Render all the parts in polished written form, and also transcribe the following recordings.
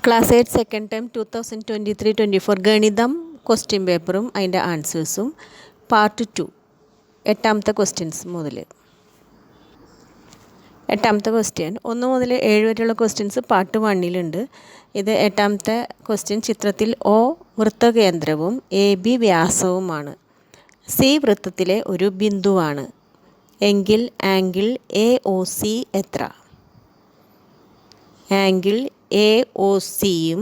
Class 8 second time 2023-24 ഗണിതം question പേപ്പറും അതിൻ്റെ ആൻസേഴ്സും പാർട്ട് 2 എട്ടാമത്തെ ക്വസ്റ്റ്യൻസ് മുതൽ. എട്ടാമത്തെ ക്വസ്റ്റ്യൻ 1 മുതൽ 7 വരെയുള്ള ക്വസ്റ്റ്യൻസ് പാർട്ട് 1-ലുണ്ട്. ഇത് എട്ടാമത്തെ ക്വസ്റ്റ്യൻ ചിത്രത്തിൽ O വൃത്തകേന്ദ്രവും AB വ്യാസവുമാണ്. C വൃത്തത്തിലെ ഒരു ബിന്ദുവാണ് എങ്കിൽ ആംഗിൾ AOC എത്ര? ആംഗിൾ AOCയും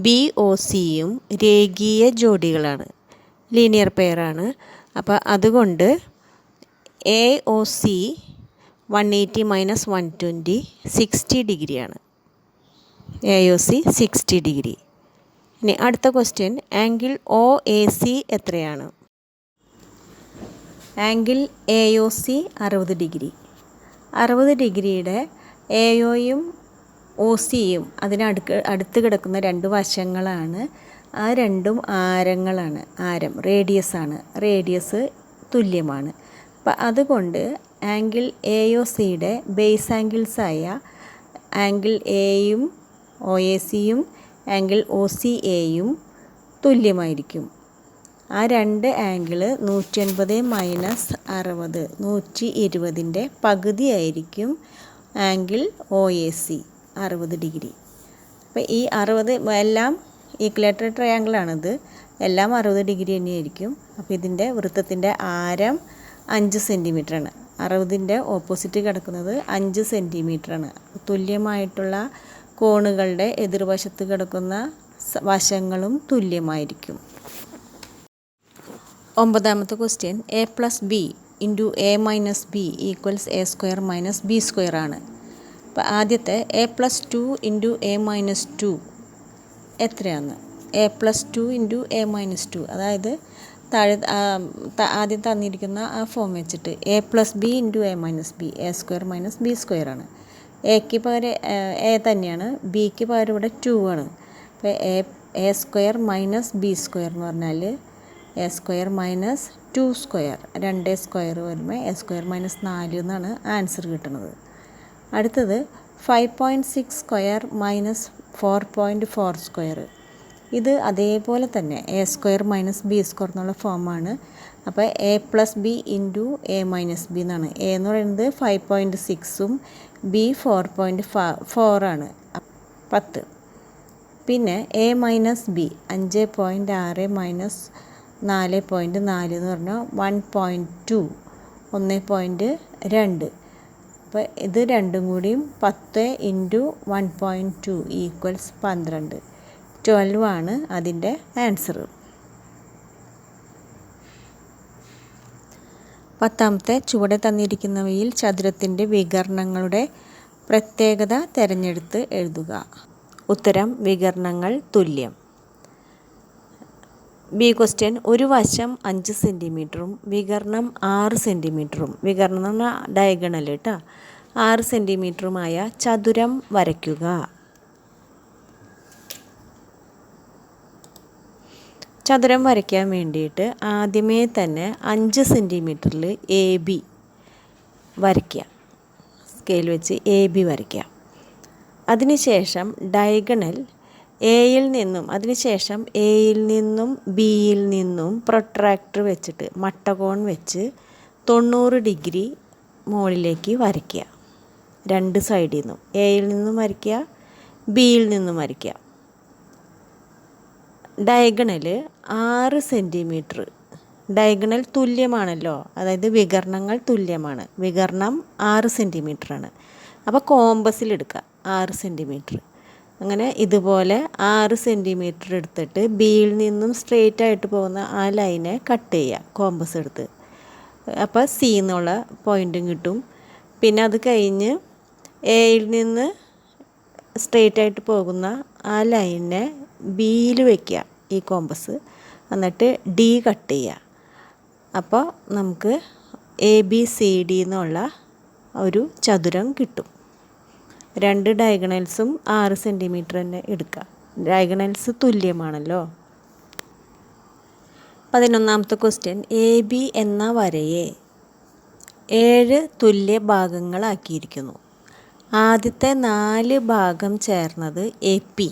BOCയും രേഖീയ ജോഡികളാണ്, ലീനിയർ പെയറാണ്. അപ്പോൾ അതുകൊണ്ട് AOC 180 - 120 60 ഡിഗ്രിയാണ്. AOC 60 degree. ഇനി അടുത്ത ക്വസ്റ്റ്യൻ ആംഗിൾ OAC എത്രയാണ്? Angle AOC 60 degree. 60 ഡിഗ്രിയുടെ AOയും OCയും അടുത്ത് കിടക്കുന്ന രണ്ട് വശങ്ങളാണ്. ആ രണ്ടും ആരങ്ങളാണ്. ആരം റേഡിയസാണ്. റേഡിയസ് തുല്യമാണ്. അപ്പം അതുകൊണ്ട് ആംഗിൾ AOCയുടെ ബേസ് ആംഗിൾസായ ആംഗിൾ Aയും OACയും ആംഗിൾ OCAയും തുല്യമായിരിക്കും. ആ രണ്ട് ആംഗിൾ 180 - 60 120ൻ്റെ പകുതിയായിരിക്കും ആംഗിൾ OAC 60 ഡിഗ്രി. അപ്പോൾ ഈ 60 എല്ലാം ഈക്വലേറ്റർ ട്രയാങ്കിളാണിത്. എല്ലാം 60 ഡിഗ്രി തന്നെയായിരിക്കും. അപ്പോൾ ഇതിൻ്റെ വൃത്തത്തിൻ്റെ ആരം 5 സെൻറ്റിമീറ്ററാണ്. 60ൻ്റെ ഓപ്പോസിറ്റ് കിടക്കുന്നത് 5 സെൻറ്റിമീറ്ററാണ്. തുല്യമായിട്ടുള്ള കോണുകളുടെ എതിർവശത്ത് കിടക്കുന്ന വശങ്ങളും തുല്യമായിരിക്കും. 9ാമത്തെ question A+B × A - B = A² - B² ആണ്. അപ്പോൾ ആദ്യത്തെ A+2 × A - 2 എത്രയാണ്? A+2 × A - 2 അതായത് ആദ്യം തന്നിരിക്കുന്ന ആ ഫോം വെച്ചിട്ട് A+B × A - B A² - B² ആണ്. എക്ക് പകരം A തന്നെയാണ്, ബിക്ക് പകരം ഇവിടെ 2 ആണ്. അപ്പോൾ A² - B² എന്ന് പറഞ്ഞാൽ A² - 2² 2 സ്ക്വയർ വരുമ്പോൾ A² - 4 എന്നാണ് ആൻസർ കിട്ടുന്നത്. അടുത്തത് 5.6² - 4.4². ഇത് അതേപോലെ തന്നെ A² - B² എന്നുള്ള ഫോമാണ്. അപ്പോൾ A+B × A - B എന്നാണ്. A എന്ന് പറയുന്നത് 5.6ഉം B 4.4 ആണ്, 10. പിന്നെ A - B 5.6 - 4.4 എന്ന് പറഞ്ഞാൽ 1.2 1.2. അപ്പോൾ ഇത് രണ്ടും കൂടിയും 10 × 1.2 = 12. 12 ആണ് അതിൻ്റെ ആൻസർ. 10ാമത്തെ ചുവടെ തന്നിരിക്കുന്നവയിൽ ചതുരത്തിൻ്റെ വികർണങ്ങളുടെ പ്രത്യേകത തിരഞ്ഞെടുത്ത് എഴുതുക. ഉത്തരം വികർണങ്ങൾ തുല്യം. ബി ക്വസ്റ്റ്യൻ ഒരു വശം 5 സെൻറ്റിമീറ്ററും വികർണം 6 സെൻറ്റിമീറ്ററും, വികർണം എന്ന് പറഞ്ഞാൽ ഡയഗണൽ കേട്ടോ, 6 സെൻറ്റിമീറ്ററുമായ ചതുരം വരയ്ക്കുക. ചതുരം വരയ്ക്കാൻ വേണ്ടിയിട്ട് ആദ്യമേ തന്നെ 5 സെൻറ്റിമീറ്ററിൽ AB വരയ്ക്കുക. സ്കെയിൽ വെച്ച് AB വരയ്ക്കുക. അതിനുശേഷം ഡയഗണൽ എയിൽ നിന്നും ബിയിൽ നിന്നും പ്രൊട്രാക്ടർ വെച്ചിട്ട് മട്ടകോൺ വെച്ച് 90 ഡിഗ്രി മുകളിലേക്ക് വരയ്ക്കുക. രണ്ട് സൈഡിൽ നിന്നും എയിൽ നിന്നും വരയ്ക്കുക, ബിയിൽ നിന്നും വരയ്ക്കുക. Diagonal 6 centimetre. ഡയഗണൽ തുല്യമാണല്ലോ, അതായത് വികർണങ്ങൾ തുല്യമാണ്. വികർണം 6 സെൻറ്റിമീറ്ററാണ്. അപ്പോൾ കോമ്പസിലെടുക്കുക 6 സെൻറ്റിമീറ്റർ. അങ്ങനെ ഇതുപോലെ 6 സെൻറ്റിമീറ്റർ എടുത്തിട്ട് ബിയിൽ നിന്നും സ്ട്രെയിറ്റ് ആയിട്ട് പോകുന്ന ആ ലൈനെ കട്ട് ചെയ്യുക കോമ്പസ് എടുത്ത്. അപ്പോൾ സി എന്നുള്ള പോയിൻറ്റും കിട്ടും. പിന്നെ അത് കഴിഞ്ഞ് എയിൽ നിന്ന് സ്ട്രെയിറ്റ് ആയിട്ട് പോകുന്ന ആ ലൈനെ ബിയിൽ വയ്ക്കുക ഈ കോമ്പസ്, എന്നിട്ട് ഡി കട്ട് ചെയ്യുക. അപ്പോൾ നമുക്ക് ABCD എന്നുള്ള ഒരു ചതുരം കിട്ടും. രണ്ട് ഡയഗണൽസും 6 സെൻറ്റിമീറ്റർ തന്നെ എടുക്കുക. ഡയഗണൽസ് തുല്യമാണല്ലോ. 11ാമത്തെ ക്വസ്റ്റ്യൻ AB എന്ന വരയെ 7 തുല്യ ഭാഗങ്ങളാക്കിയിരിക്കുന്നു. ആദ്യത്തെ 4 ഭാഗം ചേർന്നത് എ പി.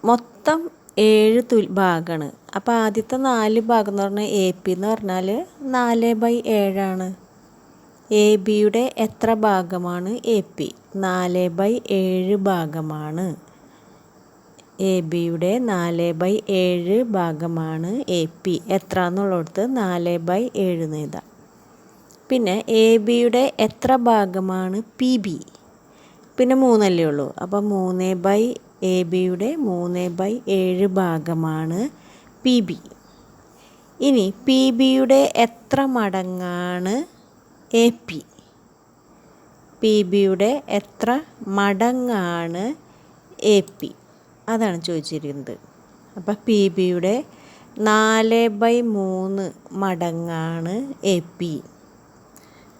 മൊത്തം 7 ഭാഗമാണ്. അപ്പോൾ ആദ്യത്തെ 4 ഭാഗം എന്ന് പറഞ്ഞാൽ എ പി എന്ന് പറഞ്ഞാൽ 4/7 എ ബിയുടെ എത്ര ഭാഗമാണ് എ പി? 4/7 ഭാഗമാണ്. എ ബിയുടെ 4/7 ഭാഗമാണ് എ പി. എത്ര എന്നുള്ളിടത്ത് 4/7 എന്ന് എഴുതാം. പിന്നെ എ ബിയുടെ എത്ര ഭാഗമാണ് പി ബി? പിന്നെ 3 അല്ലേ ഉള്ളൂ. അപ്പോൾ എ ബിയുടെ 3/7 ഭാഗമാണ് പി ബി. ഇനി പി ബിയുടെ എത്ര മടങ്ങാണ് എ പി? പി ബിയുടെ എത്ര മടങ്ങാണ് എ പി? അതാണ് ചോദിച്ചിരിക്കുന്നത്. അപ്പോൾ പി ബിയുടെ 4/3 മടങ്ങാണ് എ പി.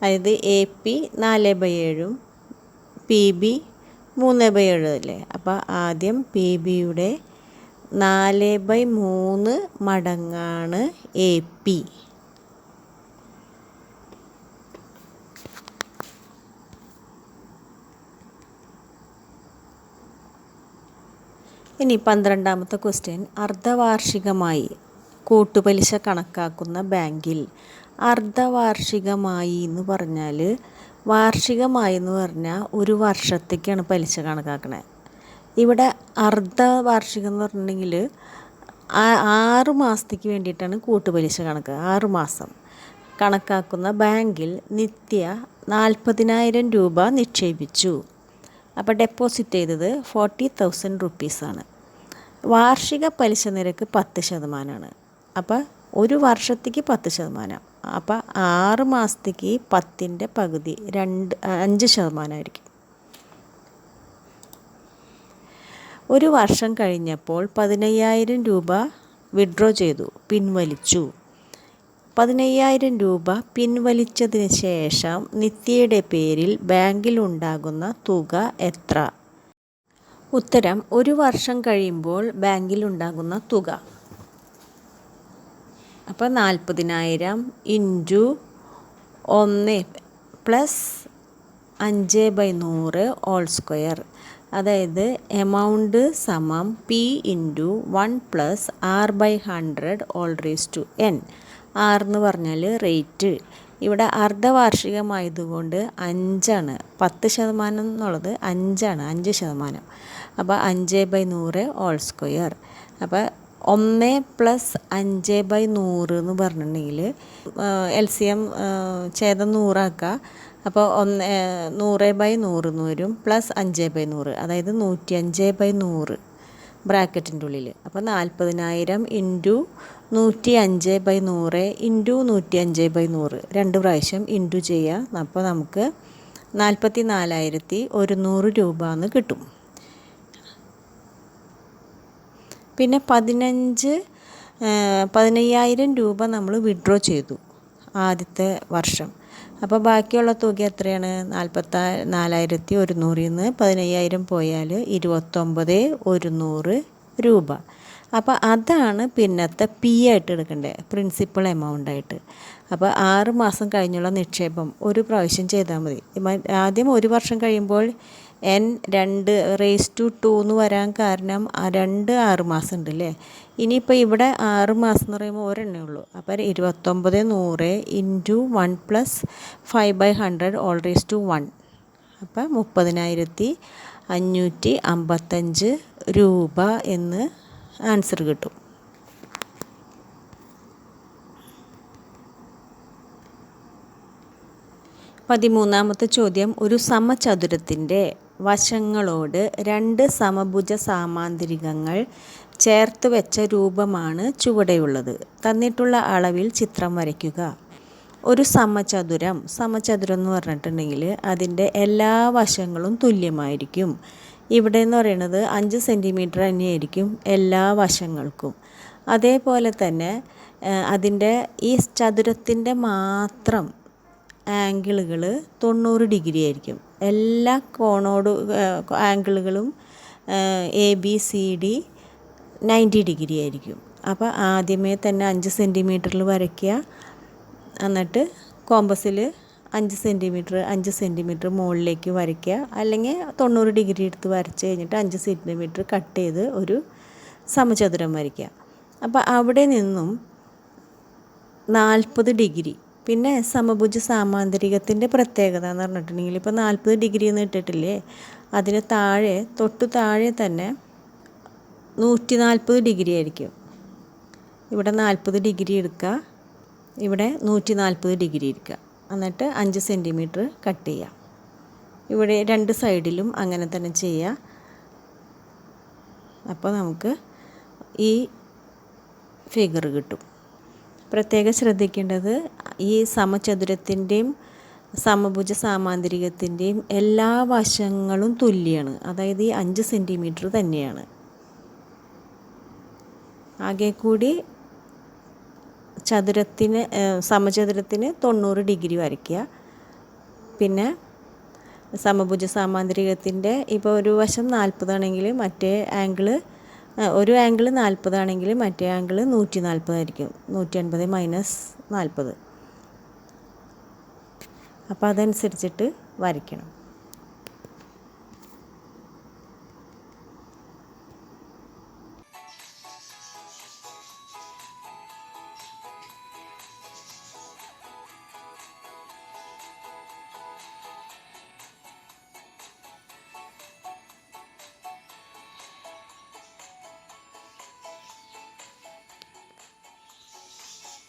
അതായത് എ പി 4/7 പി ബി 3/7 അല്ലേ. അപ്പോൾ ആദ്യം പി ബിയുടെ 4/3 മടങ്ങാണ് എ പി. ഇനി 12ാമത്തെ ക്വസ്റ്റ്യൻ, അർദ്ധവാർഷികമായി കൂട്ടുപലിശ കണക്കാക്കുന്ന ബാങ്കിൽ അർദ്ധവാർഷികമായി എന്ന് പറഞ്ഞാൽ, വാർഷികമായി എന്ന് പറഞ്ഞാൽ ഒരു വർഷത്തേക്കാണ് പലിശ കണക്കാക്കണത്. ഇവിടെ അർദ്ധവാർഷികം എന്ന് പറഞ്ഞിട്ടുണ്ടെങ്കിൽ 6 മാസത്തേക്ക് വേണ്ടിയിട്ടാണ് കൂട്ടുപലിശ കണക്ക്. 6 മാസം കണക്കാക്കുന്ന ബാങ്കിൽ നിത്യ 40,000 രൂപ നിക്ഷേപിച്ചു. അപ്പോൾ ഡെപ്പോസിറ്റ് ചെയ്തത് 40,000 റുപ്പീസാണ്. വാർഷിക പലിശ നിരക്ക് 10%. അപ്പോൾ ഒരു വർഷത്തേക്ക് 10%. അപ്പോൾ 6 മാസത്തേക്ക് 10ൻ്റെ പകുതി 5% ആയിരിക്കും. ഒരു വർഷം കഴിഞ്ഞപ്പോൾ 15,000 രൂപ വിഡ്രോ ചെയ്തു, പിൻവലിച്ചു. 15,000 രൂപ പിൻവലിച്ചതിന് ശേഷം നിത്യയുടെ പേരിൽ ബാങ്കിലുണ്ടാകുന്ന തുക എത്ര? ഉത്തരം, ഒരു വർഷം കഴിയുമ്പോൾ ബാങ്കിലുണ്ടാകുന്ന തുക. അപ്പോൾ 40,000 ഇൻറ്റു 1 പ്ലസ് 5/100 ഹോൾ സ്ക്വയർ. അതായത് എമൗണ്ട് സമം P into 1 plus R/100 whole raise to n. R എന്ന് പറഞ്ഞാൽ റേറ്റ്. ഇവിടെ അർദ്ധവാർഷികമായതുകൊണ്ട് 5ആണ്. 10% എന്നുള്ളത് 5ആണ്, 5%. അപ്പോൾ 5/100 ഹോൾ സ്ക്വയർ. അപ്പോൾ 1 പ്ലസ് 5/100 എന്ന് പറഞ്ഞിട്ടുണ്ടെങ്കിൽ LCM ഛേദം 100 ആക്കുക. അപ്പോൾ 100/100 എന്ന് വരും. പ്ലസ് 5/100, അതായത് 105/100 ബ്രാക്കറ്റിൻ്റെ ഉള്ളിൽ. അപ്പോൾ 40,000 ഇൻറ്റു 105/100 ഇൻറ്റു 105/100 2 പ്രാവശ്യം ഇൻറ്റു ചെയ്യാം. അപ്പോൾ നമുക്ക് 44,100 രൂപ എന്ന് കിട്ടും. പിന്നെ 15,000 രൂപ നമ്മൾ വിഡ്രോ ചെയ്തു ആദ്യത്തെ വർഷം. അപ്പോൾ ബാക്കിയുള്ള തുക എത്രയാണ്? 44,100 നിന്ന് 15,000 പോയാൽ 29,100 രൂപ. അപ്പോൾ അതാണ് പിന്നത്തെ പി ആയിട്ട് എടുക്കേണ്ടത്, പ്രിൻസിപ്പൽ എമൗണ്ടായിട്ട്. അപ്പോൾ 6 മാസം കഴിഞ്ഞുള്ള നിക്ഷേപം ഒരു പ്രാവശ്യം ചെയ്താൽ മതി. ആദ്യം ഒരു വർഷം കഴിയുമ്പോൾ n2 എന്ന് വരാൻ കാരണം 6 മാസം ഉണ്ട് അല്ലേ. ഇനിയിപ്പോൾ ഇവിടെ 6 മാസം എന്ന് പറയുമ്പോൾ ഒരെണ്ണേ ഉള്ളൂ. അപ്പോൾ 29,100 into 1 plus 5/100 whole raise to 1. അപ്പോൾ 30,555 രൂപ എന്ന് ആൻസർ കിട്ടും. പതിമൂന്നാമത്തെ ചോദ്യം, ഒരു സമചതുരത്തിൻ്റെ വശങ്ങളോട് 2 സമഭുജ സാമാന്തരികങ്ങൾ ചേർത്ത് വെച്ച രൂപമാണ് ചുവടെയുള്ളത്. തന്നിട്ടുള്ള അളവിൽ ചിത്രം വരയ്ക്കുക. ഒരു സമചതുരം എന്ന് പറഞ്ഞിട്ടുണ്ടെങ്കിൽ അതിൻ്റെ എല്ലാ വശങ്ങളും തുല്യമായിരിക്കും. ഇവിടെ എന്ന് പറയുന്നത് 5 സെൻറ്റിമീറ്റർ തന്നെയായിരിക്കും എല്ലാ വശങ്ങൾക്കും. അതേപോലെ തന്നെ അതിൻ്റെ ഈ ചതുരത്തിൻ്റെ മാത്രം ആംഗിളുകൾ 90 ഡിഗ്രി ആയിരിക്കും. എല്ലാ ആംഗിളുകളും ABCD 90 ഡിഗ്രി ആയിരിക്കും. അപ്പോൾ ആദ്യമേ തന്നെ 5 സെൻറ്റിമീറ്ററിൽ വരയ്ക്കുക. എന്നിട്ട് കോമ്പസിൽ 5 സെൻറ്റിമീറ്റർ മുകളിലേക്ക് വരയ്ക്കുക. അല്ലെങ്കിൽ 90 ഡിഗ്രി എടുത്ത് വരച്ച് കഴിഞ്ഞിട്ട് 5 സെൻറ്റിമീറ്റർ കട്ട് ചെയ്ത് ഒരു സമചതുരം വരയ്ക്കുക. അപ്പോൾ അവിടെ നിന്നും 40 ഡിഗ്രി, പിന്നെ സമഭുജ സാമാന്തരികത്തിൻ്റെ പ്രത്യേകത എന്ന് പറഞ്ഞിട്ടുണ്ടെങ്കിൽ ഇപ്പോൾ 40 ഡിഗ്രി എന്ന് ഇട്ടിട്ടില്ലേ, അതിന് താഴെ തൊട്ട് താഴെ തന്നെ 140 ഡിഗ്രി ആയിരിക്കും. ഇവിടെ 40 ഡിഗ്രി എടുക്കുക, ഇവിടെ 140 ഡിഗ്രി എടുക്കുക. എന്നിട്ട് 5 സെൻറ്റിമീറ്റർ കട്ട് ചെയ്യുക. ഇവിടെ രണ്ട് സൈഡിലും അങ്ങനെ തന്നെ ചെയ്യുക. അപ്പോൾ നമുക്ക് ഈ ഫിഗർ കിട്ടും. പ്രത്യേകം ശ്രദ്ധിക്കേണ്ടത്, ഈ സമചതുരത്തിൻ്റെയും സമഭുജ സാമാന്തരികത്തിൻ്റെയും എല്ലാ വശങ്ങളും തുല്യമാണ്. അതായത് ഈ 5 സെൻറ്റിമീറ്റർ തന്നെയാണ്. ആകെ കൂടി സമചതുരത്തിന് 90 ഡിഗ്രി വരയ്ക്കുക. പിന്നെ സമഭുജ സാമാന്തരികത്തിൻ്റെ ഇപ്പോൾ ഒരു വശം 40 ആണെങ്കിൽ മറ്റേ ആംഗിള്, ഒരു ആംഗിൾ 40 ആണെങ്കിൽ മറ്റേ ആംഗിൾ 140 ആയിരിക്കും. 180 മൈനസ് 40. അപ്പോൾ അതനുസരിച്ചിട്ട് വരയ്ക്കണം.